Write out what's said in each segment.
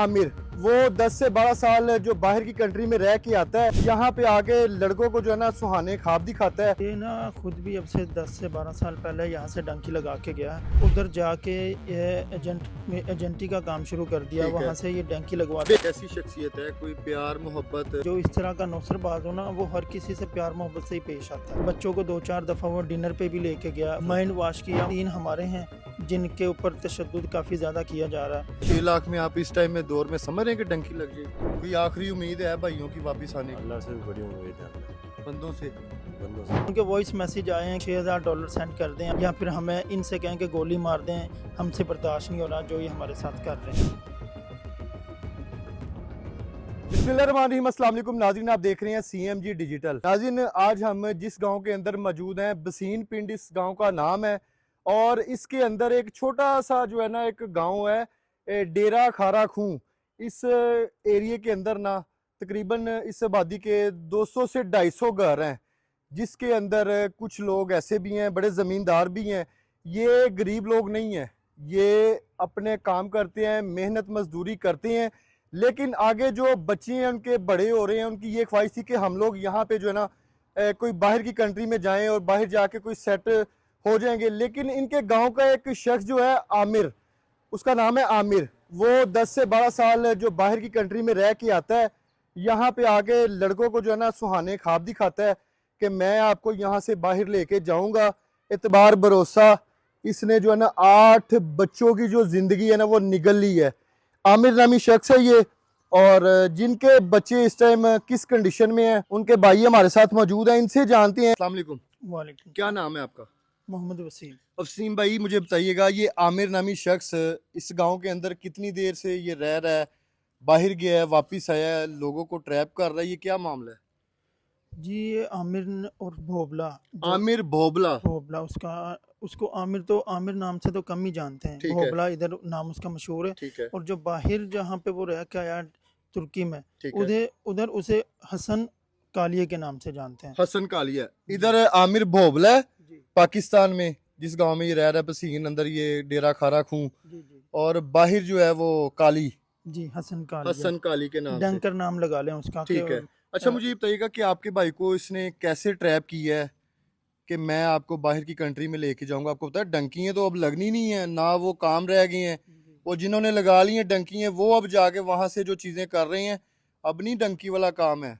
आमिर, वो 10 से 12 साल जो बाहर की कंट्री में रह के आता है, यहाँ पे आके लड़कों को जो है ना सुहाने ख्वाब दिखाता है। ये ना खुद भी अब से 10 से 12 साल पहले यहाँ से डंकी लगा के गया है। उधर जाके ये एजेंटी का काम शुरू कर दिया। ठीक है। वहाँ से ये डंकी लगवा कैसी शख्सियत है, कोई प्यार मोहब्बत? जो इस तरह का नौसरबाज हो ना, वो हर किसी से प्यार मोहब्बत से ही पेश आता है। बच्चों को 2-4 दफ़ा वो डिनर पे भी लेके गया, माइंड वॉश किया। 3 हमारे हैं जिनके ऊपर तशद्दुद काफ़ी ज़्यादा किया जा रहा है। 6 लाख में आप इस टाइम में दौर में समझ रहे हैं कि डंकी लग जाए? कोई आखिरी उम्मीद है भाइयों की वापस आने की? अल्लाह से बड़ी उम्मीद है हमें, बंदों से। बंदों से। उनके वॉइस मैसेज आए हैं $6000 सेंड कर दें, या फिर हमें इनसे कहें कि गोली मार दें, हमसे बर्दाश्त नहीं हो रहा जो ये हमारे साथ कर रहे हैं। बिस्मिल्लाहिर्रहमानिर्रहीम, अस्सलाम वालेकुम नाज़रीन, आप देख रहे हैं CMG डिजिटल। नाज़रीन, आज हम जिस गांव के अंदर मौजूद हैं, बसीन पिंड इस गांव का नाम है, और इसके अंदर एक छोटा सा जो है ना एक गांव है, डेरा खारा खूं। इस एरिया के अंदर ना तकरीबन इस आबादी के 200 से 250 घर हैं, जिसके अंदर कुछ लोग ऐसे भी हैं, बड़े ज़मींदार भी हैं। ये गरीब लोग नहीं हैं, ये अपने काम करते हैं, मेहनत मजदूरी करते हैं, लेकिन आगे जो बच्चे हैं उनके बड़े हो रहे हैं, उनकी ये ख्वाहिश थी कि हम लोग यहाँ पे जो है ना कोई बाहर की कंट्री में जाएं और बाहर जाके कोई सेट हो जाएंगे। लेकिन इनके गांव का एक शख्स जो है आमिर, उसका नाम है आमिर, वो 10 से 12 साल जो बाहर की कंट्री में रह के आता है, यहाँ पे आके लड़कों को जो है ना सुहाने ख्वाब दिखाता है कि मैं आपको यहाँ से बाहर लेके जाऊँगा। एतबार भरोसा इसने जो है ना 8 बच्चों की जो ज़िंदगी है ना वो निगल ली है। आमिर नामी शख्स है ये, और जिनके बच्चे इस टाइम किस कंडीशन में हैं, उनके भाई हमारे साथ मौजूद हैं, इनसे जानते हैं। अस्सलाम वालेकुम, वालेकुम। क्या नाम है आपका? मोहम्मद वसीम। वसीम भाई, मुझे बताइएगा, ये आमिर नामी शख्स इस गांव के अंदर कितनी देर से ये रह रहा है, बाहर गया है, वापस आया है, लोगों को ट्रैप कर रहा है, ये क्या मामला है? जी, ये आमिर और भोबला, आमिर भोबला। भोबला उसको आमिर तो आमिर नाम से तो कम ही जानते हैं। ठीक है। भोबला इधर नाम उसका मशहूर है। ठीक है। और जो बाहर जहाँ पे वो रह के आया तुर्की में, ठीक है। उधर उधर उसे हसन कालिए के नाम से जानते हैं। हसन कालिया। इधर आमिर भोबला है जी पाकिस्तान में, जिस गांव में ये रह रहा है, बसीन अंदर ये डेरा खारा खूं, जी जी और बाहर जो है वो काली, जी हसन कालिया, हसन काली के नाम से। डंकर नाम लगा लें उसका। ठीक है। अच्छा, मुझे ये बताइएगा कि आपके भाई को इसने कैसे ट्रैप किया है कि मैं आपको बाहर की कंट्री में लेके जाऊंगा? आपको पता है डंकी तो अब लगनी नहीं है ना, वो काम रह गए हैं। वो जिन्होंने लगा ली हैं डंकी हैं, वो अब जाके वहां से जो चीजें कर रहे हैं, अब नहीं डंकी वाला काम है।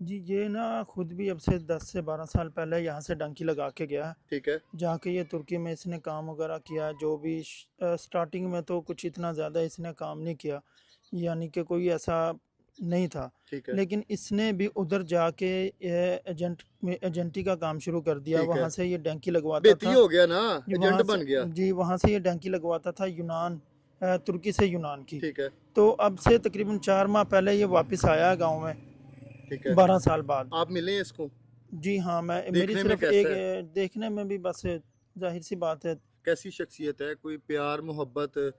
जी, ये ना खुद भी अब से 10 से 12 साल पहले यहाँ से डंकी लगा के गया है। ठीक है। जाके ये तुर्की में इसने काम वगैरह किया। जो भी स्टार्टिंग में तो कुछ इतना ज़्यादा इसने काम नहीं किया, यानी कि कोई ऐसा नहीं था। ठीक है। लेकिन इसने भी उधर जाके ये एजेंटी का काम शुरू कर दिया। ठीक है। वहाँ से ये डंकी लगवाता बेती था। हो गया ना, जी, एजेंट बन गया। जी, वहाँ से ये डंकी लगवाता था यूनान, तुर्की से यूनान की। ठीक है। तो अब से तकरीबन 4 माह पहले ये वापस आया गाँव में, ठीक है। 12 साल बाद। आप मिले इसको? जी हाँ, मैं मेरी देखने में सिर्फ कैसा एक देखने में भी बस जाहिर सी बात है। कैसी शख्सियत है, कोई प्यार मोहब्बत?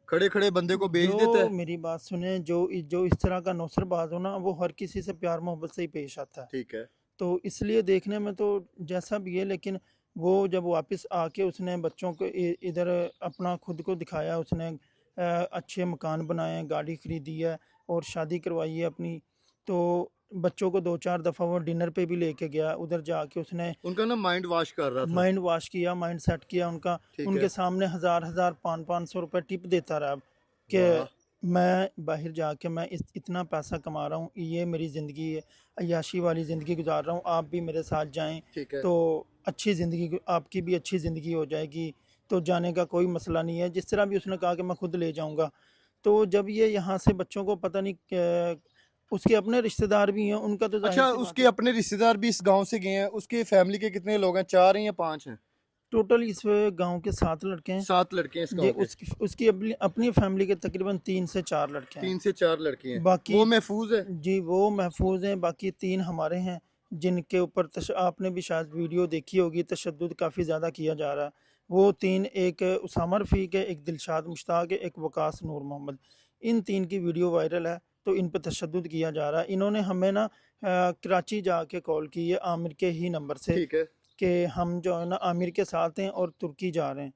खड़े खड़े बंदे को बेच देता जो है। मेरी बात सुने, जो इस तरह का नौसरबाज हो ना, वो हर किसी से प्यार मोहब्बत से ही पेश आता है। ठीक है। तो इसलिए देखने में तो जैसा भी है, लेकिन वो जब वापस आके उसने बच्चों को इधर अपना खुद को दिखाया, उसने अच्छे मकान बनाए, गाड़ी खरीदी है और शादी करवाई है अपनी। तो बच्चों को 2-4 दफ़ा वो डिनर पे भी लेके गया। उधर जाके उसने उनका ना माइंड वॉश कर रहा था। माइंड वॉश किया, माइंड सेट किया उनका। ठीक उनके है। सामने 1000-1000 500-500 रुपए टिप देता रहा कि वाह। मैं बाहर जाके मैं इतना पैसा कमा रहा हूँ, ये मेरी ज़िंदगी है, अय्याशी वाली ज़िंदगी गुजार रहा हूँ, आप भी मेरे साथ जाएं ठीक है। तो अच्छी ज़िंदगी, आपकी भी अच्छी ज़िंदगी हो जाएगी, तो जाने का कोई मसला नहीं है। जिस तरह भी उसने कहा कि मैं खुद ले जाऊँगा। तो जब ये यहाँ से बच्चों को पता नहीं उसके अपने रिश्तेदार भी हैं, उनका तो अच्छा, जाहिर सी बात उसके है। अपने रिश्तेदार भी इस गांव से गए हैं? उसके फैमिली के कितने लोग हैं, 4 हैं या 5 हैं? टोटल इस गांव के 7 लड़के हैं। 7 लड़के हैं इस ये गांव के। उसकी अपनी फैमिली के तकरीबन 3 से 4 लड़के हैं। 3 से 4 लड़के हैं। बाकी वो महफूज है? जी, वो महफूज हैं। बाकी 3 हमारे हैं जिनके ऊपर आपने भी शायद वीडियो देखी होगी, तशद्दुद काफ़ी ज़्यादा किया जा रहा है। वो 3, एक उसामा रफ़ीक है, एक दिलशाद मुश्ताक है, एक वकास नूर मोहम्मद। इन 3 की वीडियो वायरल है, तो इन पर तशद्दुद किया जा रहा है। इन्होंने हमें ना कराची जाके कॉल की है आमिर के ही नंबर से ठीक है। कि हम जो है ना आमिर के साथ हैं और तुर्की जा रहे हैं।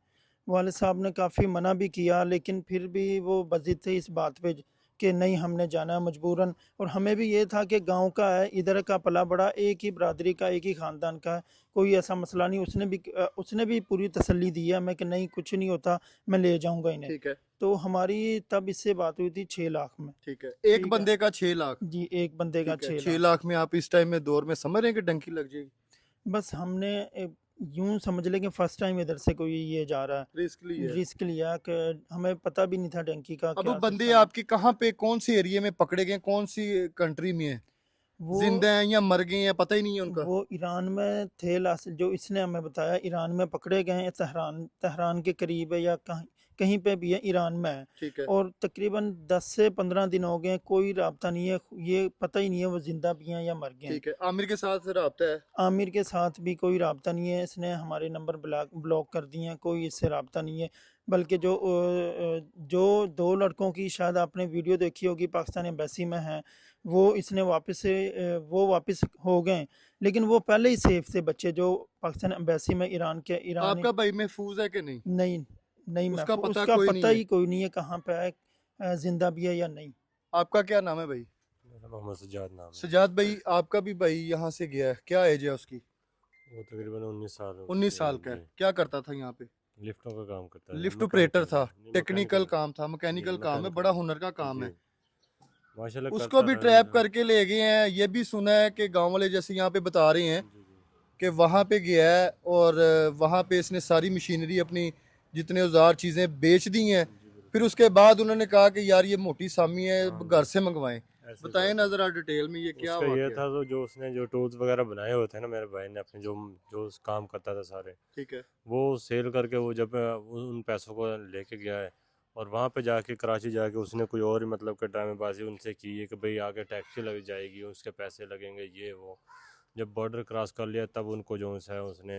वालिद साहब ने काफ़ी मना भी किया, लेकिन फिर भी वो बज़िद थे इस बात पे। कि नहीं हमने जाना है मजबूरन। और हमें भी ये था कि गांव का है, इधर का पला बड़ा, एक ही बरादरी का, एक ही ख़ानदान का है, कोई ऐसा मसला नहीं। उसने भी पूरी तसल्ली दी है हमें कि नहीं कुछ नहीं होता, मैं ले जाऊंगा इन्हें। ठीक है। तो हमारी तब इससे बात हुई थी 6 लाख में। ठीक है, एक ठीक है बंदे का 6 लाख। जी, एक बंदे का ठीक है, 6 6 लाख। लाख में आप इस टाइम में दौर में समझ रहे हैं कि डंकी लग जाएगी। बस हमने यूं समझ लें कि फर्स्ट टाइम इधर से कोई ये जा रहा है, रिस्क ली है। रिस्क लिया कि हमें पता भी नहीं था डंकी का अब क्या बंदे सिस्टम है। आपके कहाँ पे, कौन से एरिया में पकड़े गए, कौन सी कंट्री में है, वो जिंदा हैं या मर गए हैं, पता ही नहीं है उनका। वो ईरान में थे लास्ट, जो इसने हमें बताया ईरान में पकड़े गए हैं, तहरान तहरान के करीब है या कहीं कहीं पे भी है, ईरान में है। ठीक है। और तकरीबन 10 से 15 दिन हो गए, कोई राब्ता नहीं है, ये पता ही नहीं है वो जिंदा भी हैं या मर गए हैं। ठीक है, आमिर के साथ रब्ता है। आमिर के साथ भी कोई राब्ता नहीं है, इसने हमारे नंबर ब्लॉक कर दिए हैं, कोई इससे राब्ता नहीं है। बल्कि जो 2 लड़कों की शायद आपने वीडियो देखी होगी पाकिस्तान एम्बेसी में है, वो इसने वो वापस हो गए, लेकिन वो पहले ही सेफ थे बच्चे जो पाकिस्तान एम्बेसी में ईरानी। आपका भाई महफूज है कि नहीं? नहीं, नहीं, उसका पता उसका कोई पता नहीं है। ही कोई नहीं है कहाँ पे है, जिंदा भी है या नहीं। आपका क्या नाम है भाई? मेरा मोहम्मद सज्जाद नाम है। सजाद भाई, आपका भी भाई यहाँ से गया है, क्या एज है उसकी? वो तकरीबन 19 साल 19 साल का है। जी। क्या करता था यहाँ पे? लिफ्टों का काम करता है। लिफ्ट मैकेनिकल ऑपरेटर था, नहीं, टेक्निकल मैकेनिकल काम था, मैकेनिकल जी, काम है, मैकेनिकल बड़ा हुनर का काम जी। है। माशाल्लाह उसको करता भी था ट्रैप करके ले गए हैं। ये भी सुना है कि गांव वाले जैसे यहाँ पे बता रहे हैं जी, जी। कि वहाँ पे गया है और वहाँ पे इसने सारी मशीनरी अपनी जितने औजार चीज़ें बेच दी हैं। जी, बिल्कुल। फिर उसके बाद उन्होंने कहा कि यार ये मोटी सामी है, हाँ, घर से मंगवाएं। ऐसे बताएं बात ना है। जरा डिटेल में ये क्या उसका हुआ ये क्या? था तो जो उसने जो टूल्स वगैरह बनाए हुए थे ना मेरे भाई ने अपने जो जो काम करता था सारे, ठीक है। वो सेल करके वो जब उन पैसों को लेके गया है और वहाँ पे जाके कराची जाके उसने कोई और ही मतलब कि ड्रामेबाजी उनसे की है कि भाई आगे टैक्सी लग जाएगी, उसके पैसे लगेंगे, ये वो। जब बॉर्डर क्रॉस कर लिया तब उनको जो है उसने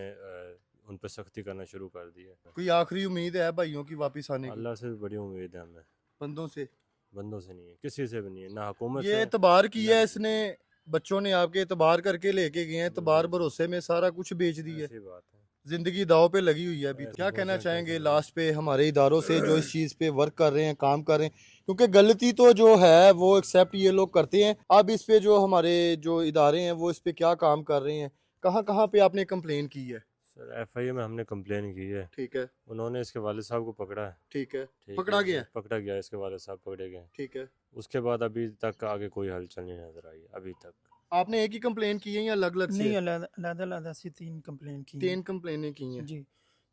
उन पर सख्ती करना शुरू कर दी है। कोई आखिरी उम्मीद है भाइयों की वापस आने की? अल्लाह से बड़ी उम्मीद है हमें, बंदों से? बंदों से नहीं है, किसी से भी नहीं है, ना हुकूमत ये से। एतबार किया है ना इसने, बच्चों ने आपके एतबार करके लेके गए हैं, एतबार भरोसे में सारा कुछ बेच दी है। ऐसी बात है। जिंदगी दाव पे लगी हुई है अभी। ऐसे क्या बहुत कहना सारे चाहेंगे केसेस हैं। लास्ट पे हमारे इदारों से जो इस चीज़ पे वर्क कर रहे हैं, काम कर रहे हैं? क्योंकि गलती तो जो है वो एक्सेप्ट ये लोग करते हैं। अब इस पे जो हमारे जो इदारे हैं वो इस पे क्या काम कर रहे हैं, कहाँ कहाँ पे आपने कंप्लेन की है? सर FIA में हमने कंप्लेन की है, ठीक है। उन्होंने इसके वालिद साहब को पकड़ा है। ठीक है। ठीक पकड़ा है, गया है? पकड़ा गया, इसके वालिद साहब पकड़े गए। ठीक है। उसके बाद अभी तक आगे कोई हलचल नहीं नजर आई अभी तक। आपने एक ही कंप्लेन की है या अलग अलग नहीं, से? अलग से 3 कंप्लेन की हैं। 3 कंप्लेनें की हैं। जी।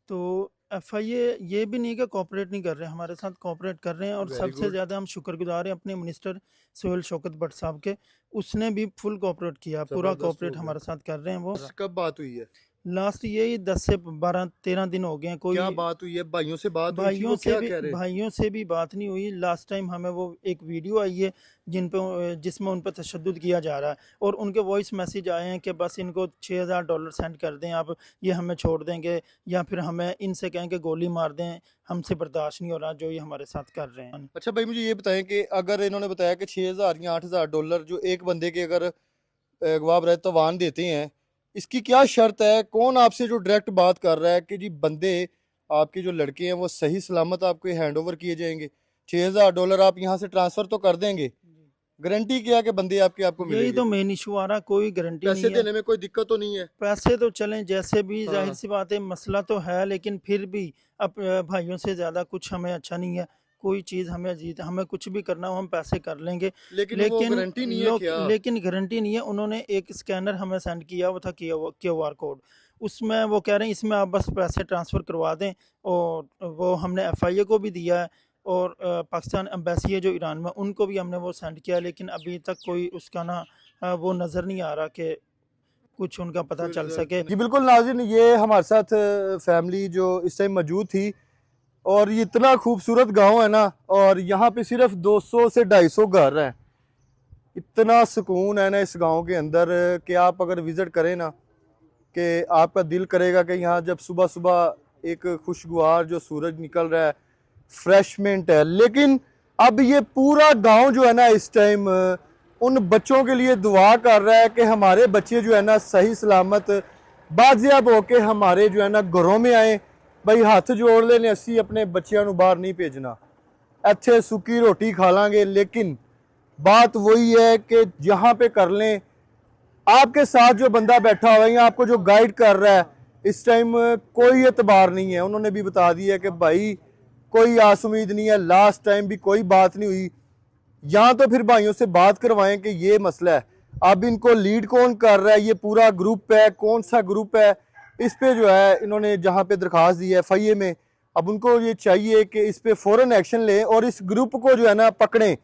तो FIA ये भी नहीं कि कोऑपरेट नहीं कर रहे, हमारे साथ कोऑपरेट कर रहे हैं। और वेरी सबसे गुड। ज़्यादा हम शुक्रगुजार हैं अपने मिनिस्टर सोहेल शौकत भट्ट साहब के, उसने भी फुल कोऑपरेट किया, पूरा जबरदस्त कोऑपरेट हो गया। हमारे साथ कर रहे हैं वो। कब बात हुई है? लास्ट यही 10 से 12-13 दिन हो गए हैं। कोई क्या बात हुई है? भाइयों से बात हुई थी, वो क्या कह रहे हैं? भाइयों से भी बात नहीं हुई। लास्ट टाइम हमें वो एक वीडियो आई है जिसमें उन पर तशद्दुद किया जा रहा है, और उनके वॉइस मैसेज आए हैं कि बस इनको $6000 सेंड कर दें आप, ये हमें छोड़ देंगे, या फिर हमें इनसे कहें कि गोली मार दें, हमसे बर्दाश्त नहीं हो रहा जो ये हमारे साथ कर रहे हैं। अच्छा भाई, मुझे ये बताएं कि अगर इन्होंने बताया कि 6000 या $8000 जो एक बंदे के अगर गवाह बरए तवान देते हैं, इसकी क्या शर्त है? कौन आपसे जो डायरेक्ट बात कर रहा है कि जी बंदे आपके जो लड़के हैं वो सही सलामत आपको हैंड ओवर किए जाएंगे? $6000 आप यहाँ से ट्रांसफर तो कर देंगे, गारंटी क्या कि बंदे आपको यही मिलेंगे? तो मेन इशू आ रहा, कोई गारंटी पैसे नहीं है। देने में कोई दिक्कत तो नहीं है? पैसे तो चलें जैसे भी, हाँ। जाहिर सी बात है मसला तो है, लेकिन फिर भी अब भाइयों से ज़्यादा कुछ हमें अच्छा नहीं है। कोई चीज़ हमें अजीत, हमें कुछ भी करना हो हम पैसे कर लेंगे, लेकिन वो लेकिन गारंटी नहीं है क्या? लेकिन गारंटी नहीं है। उन्होंने एक स्कैनर हमें सेंड किया, वो था QR कोड, उसमें वो कह रहे हैं इसमें आप बस पैसे ट्रांसफ़र करवा दें। और वो हमने FIA को भी दिया है, और पाकिस्तान एम्बेसी है जो ईरान में, उनको भी हमने वो सेंड किया, लेकिन अभी तक कोई उसका ना वो नज़र नहीं आ रहा कि कुछ उनका पता चल सके। जी बिल्कुल नाज़रीन, ये हमारे साथ फैमिली जो इस टाइम मौजूद थी, और ये इतना खूबसूरत गांव है ना, और यहाँ पे सिर्फ 200 से 250 घर हैं। इतना सुकून है ना इस गांव के अंदर कि आप अगर विज़िट करें ना, कि आपका दिल करेगा कि यहाँ जब सुबह सुबह एक खुशगवार जो सूरज निकल रहा है, फ्रेशमेंट है। लेकिन अब ये पूरा गांव जो है ना इस टाइम उन बच्चों के लिए दुआ कर रहा है कि हमारे बच्चे जो है ना सही सलामत बाजियाब होके हमारे जो है ना घरों में आए। भाई हाथ जोड़ लेने, असी अपने बच्चों को बाहर नहीं भेजना। अच्छे सूखी रोटी खा लांगे, लेकिन बात वही है कि जहाँ पे कर लें, आपके साथ जो बंदा बैठा हुआ है या आपको जो गाइड कर रहा है, इस टाइम कोई एतबार नहीं है। उन्होंने भी बता दिया कि भाई कोई आस उम्मीद नहीं है, लास्ट टाइम भी कोई बात नहीं हुई। यहाँ तो फिर भाइयों से बात करवाएं कि ये मसला है। अब इनको लीड कौन कर रहा है, ये पूरा ग्रुप है, कौन सा ग्रुप है, इस पे जो है इन्होंने जहाँ पे दरखास्त दी है FIA में, अब उनको ये चाहिए कि इस पे फौरन एक्शन लें और इस ग्रुप को जो है ना पकड़ें।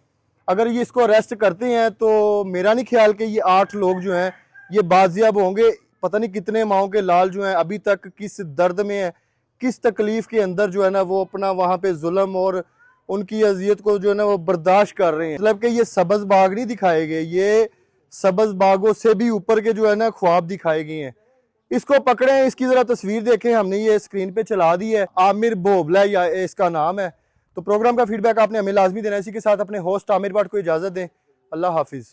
अगर ये इसको अरेस्ट करते हैं तो मेरा नहीं ख्याल कि ये 8 लोग जो हैं ये बाजियाब होंगे। पता नहीं कितने माओ के लाल जो हैं अभी तक किस दर्द में है, किस तकलीफ के अंदर जो है ना वो अपना वहाँ पे जुल्म और उनकी अजियत को जो है ना वो बर्दाश्त कर रहे हैं। मतलब कि ये सब्ज बाग नहीं दिखाए गए, ये सब्ज बागों से भी ऊपर के जो है ना ख्वाब दिखाए गए हैं। इसको पकड़े, इसकी जरा तस्वीर देखें, हमने ये स्क्रीन पे चला दी है। आमिर बोबला या इसका नाम है। तो प्रोग्राम का फीडबैक आपने हमें लाजमी देना है। इसी के साथ अपने होस्ट आमिर भट्ट को इजाजत दें। अल्लाह हाफिज।